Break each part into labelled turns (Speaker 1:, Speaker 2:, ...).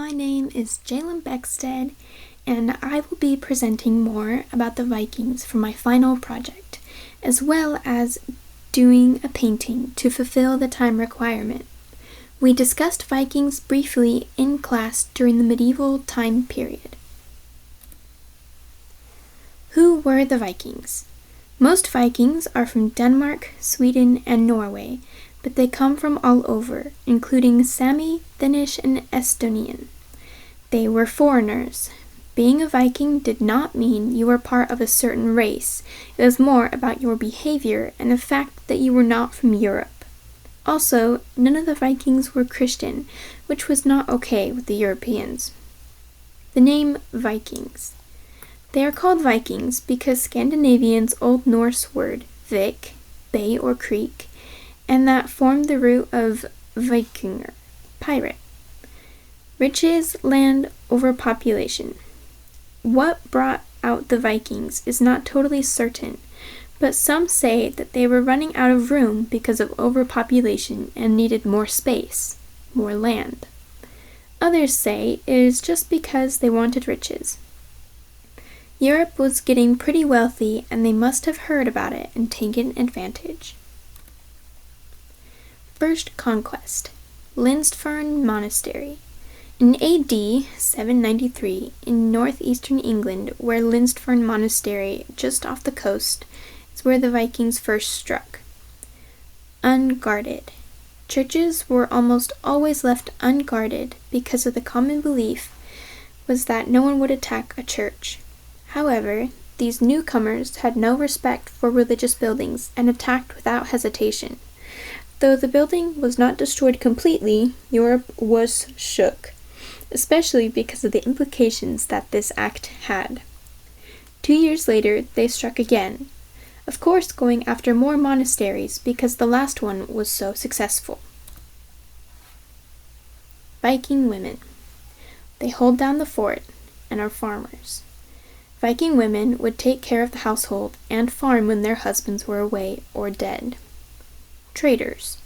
Speaker 1: My name is Jalyn Beckstead, and I will be presenting more about the Vikings for my final project, as well as doing a painting to fulfill the time requirement. We discussed Vikings briefly in class during the medieval time period. Who were the Vikings? Most Vikings are from Denmark, Sweden, and Norway, but they come from all over, including Sami, Finnish, and Estonian. They were foreigners. Being a Viking did not mean you were part of a certain race. It was more about your behavior and the fact that you were not from Europe. Also, none of the Vikings were Christian, which was not okay with the Europeans. The name Vikings. They are called Vikings because Scandinavians' Old Norse word vik, bay or creek, and that formed the root of vikinger, pirate. Riches, land, overpopulation. What brought out the Vikings is not totally certain, but some say that they were running out of room because of overpopulation and needed more space, more land. Others say it is just because they wanted riches. Europe was getting pretty wealthy, and they must have heard about it and taken advantage. First conquest, Lindisfarne Monastery. In AD 793, in northeastern England, where Lindisfarne Monastery, just off the coast, is where the Vikings first struck. Unguarded. Churches were almost always left unguarded because of the common belief was that no one would attack a church. However, these newcomers had no respect for religious buildings and attacked without hesitation. Though the building was not destroyed completely, Europe was shook, especially because of the implications that this act had. 2 years later, they struck again, of course going after more monasteries because the last one was so successful. Viking women. They hold down the fort and are farmers. Viking women would take care of the household and farm when their husbands were away or dead. Traders.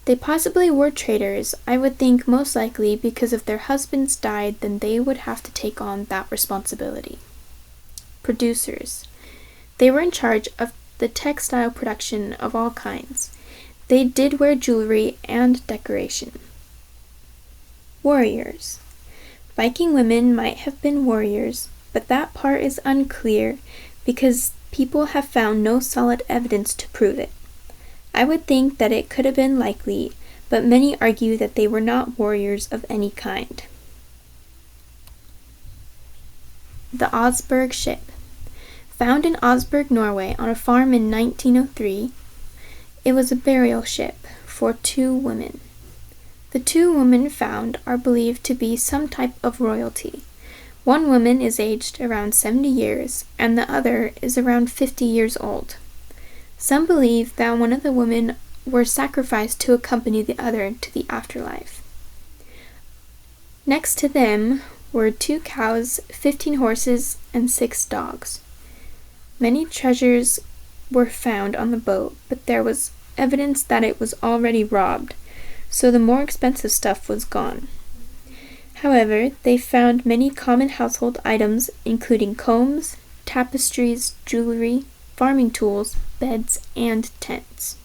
Speaker 1: They possibly were traders, I would think most likely because if their husbands died, then they would have to take on that responsibility. Producers. They were in charge of the textile production of all kinds. They did wear jewelry and decoration. Warriors. Viking women might have been warriors, but that part is unclear because people have found no solid evidence to prove it. I would think that it could have been likely, but many argue that they were not warriors of any kind. The Osberg ship. Found in Osberg, Norway, on a farm in 1903, it was a burial ship for 2 women. The 2 women found are believed to be some type of royalty. One woman is aged around 70 years, and the other is around 50 years old. Some believe that one of the women were sacrificed to accompany the other to the afterlife. Next to them were 2 cows, 15 horses, and 6 dogs. Many treasures were found on the boat, but there was evidence that it was already robbed, so the more expensive stuff was gone. However, they found many common household items, including combs, tapestries, jewelry, farming tools, beds, and tents.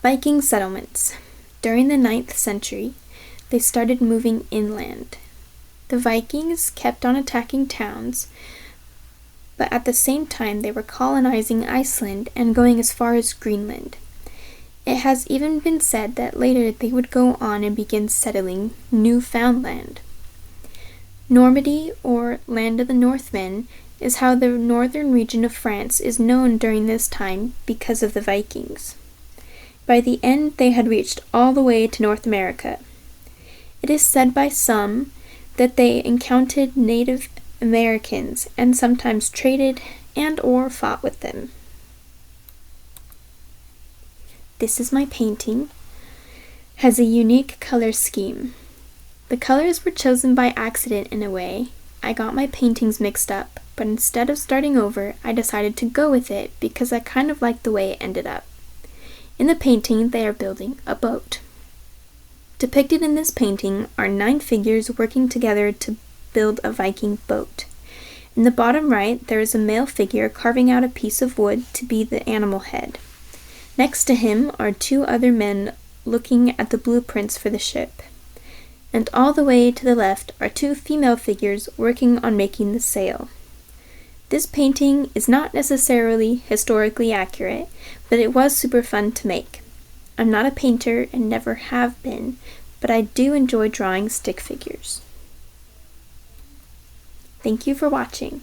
Speaker 1: Viking settlements. During the 9th century, they started moving inland. The Vikings kept on attacking towns, but at the same time they were colonizing Iceland and going as far as Greenland. It has even been said that later they would go on and begin settling Newfoundland. Normandy, or Land of the Northmen, is how the northern region of France is known during this time because of the Vikings. By the end, they had reached all the way to North America. It is said by some that they encountered Native Americans and sometimes traded and or fought with them. This is my painting. Has a unique color scheme. The colors were chosen by accident in a way. I got my paintings mixed up, but instead of starting over, I decided to go with it because I kind of liked the way it ended up. In the painting, they are building a boat. Depicted in this painting are 9 figures working together to build a Viking boat. In the bottom right, there is a male figure carving out a piece of wood to be the animal head. Next to him are 2 other men looking at the blueprints for the ship. And all the way to the left are 2 female figures working on making the sail. This painting is not necessarily historically accurate, but it was super fun to make. I'm not a painter and never have been, but I do enjoy drawing stick figures. Thank you for watching.